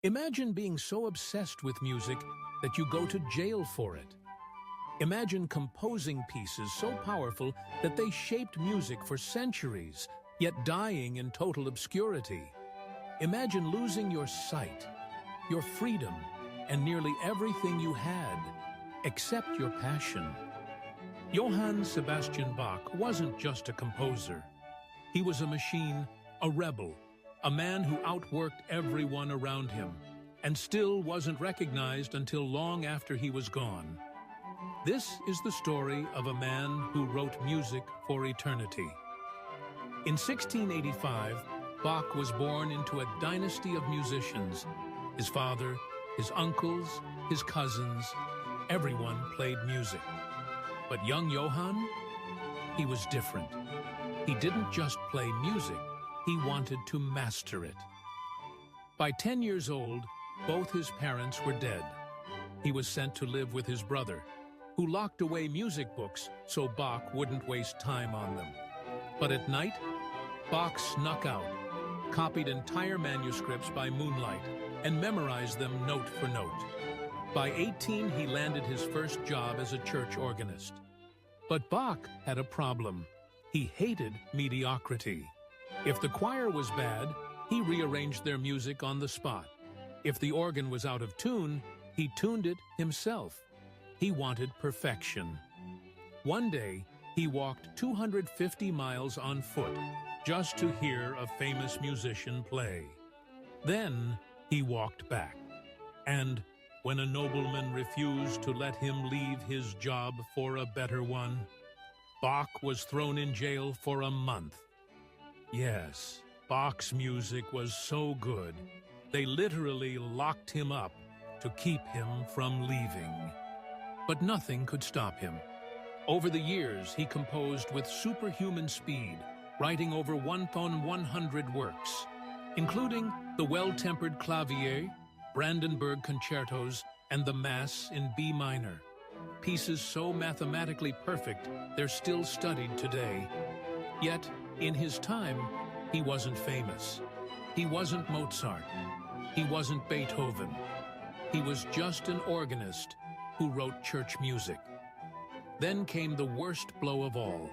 Imagine being so obsessed with music that you go to jail for it. Imagine composing pieces so powerful that they shaped music for centuries, yet dying in total obscurity. Imagine losing your sight, your freedom, and nearly everything you had, except your passion. Johann Sebastian Bach wasn't just a composer. He was a machine, a rebel, a man who outworked everyone around him, and still wasn't recognized until long after he was gone. This is the story of a man who wrote music for eternity. In 1685, Bach was born into a dynasty of musicians. His father, his uncles, his cousins, everyone played music. But young Johann, he was different. He didn't just play music, he wanted to master it. By 10 years old, both his parents were dead. He was sent to live with his brother, who locked away music books so Bach wouldn't waste time on them. But at night, Bach snuck out, copied entire manuscripts by moonlight, and memorized them note for note. By 18, he landed his first job as a church organist. But Bach had a problem. He hated mediocrity. If the choir was bad, he rearranged their music on the spot. If the organ was out of tune, he tuned it himself. He wanted perfection. One day, he walked 250 miles on foot just to hear a famous musician play. Then he walked back. And when a nobleman refused to let him leave his job for a better one, Bach was thrown in jail for a month. Yes, Bach's music was so good, they literally locked him up to keep him from leaving. But nothing could stop him. Over the years, he composed with superhuman speed, writing over 1,100 works, including the Well-Tempered Clavier, Brandenburg concertos, and the Mass in B minor. Pieces so mathematically perfect, they're still studied today. Yet, in his time, he wasn't famous. He wasn't Mozart. He wasn't Beethoven. He was just an organist who wrote church music. Then came the worst blow of all.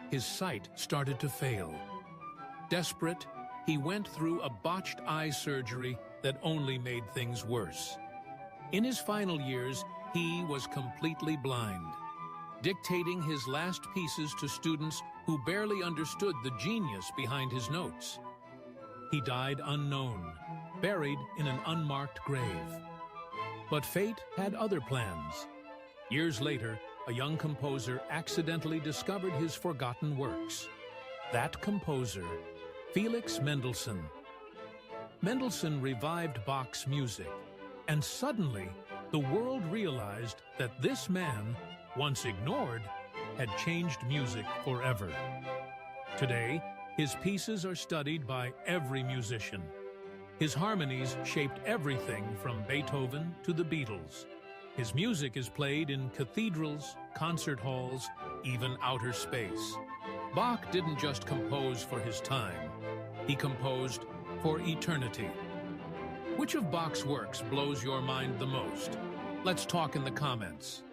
His sight started to fail. Desperate, he went through a botched eye surgery that only made things worse. In his final years, he was completely blind, dictating his last pieces to students who barely understood the genius behind his notes. He died unknown, buried in an unmarked grave. But fate had other plans. Years later, a young composer accidentally discovered his forgotten works. That composer, Felix Mendelssohn. Mendelssohn revived Bach's music, and suddenly the world realized that this man, once ignored, had changed music forever. Today, his pieces are studied by every musician. His harmonies shaped everything from Beethoven to the Beatles. His music is played in cathedrals, concert halls, even outer space. Bach didn't just compose for his time. He composed for eternity. Which of Bach's works blows your mind the most? Let's talk in the comments.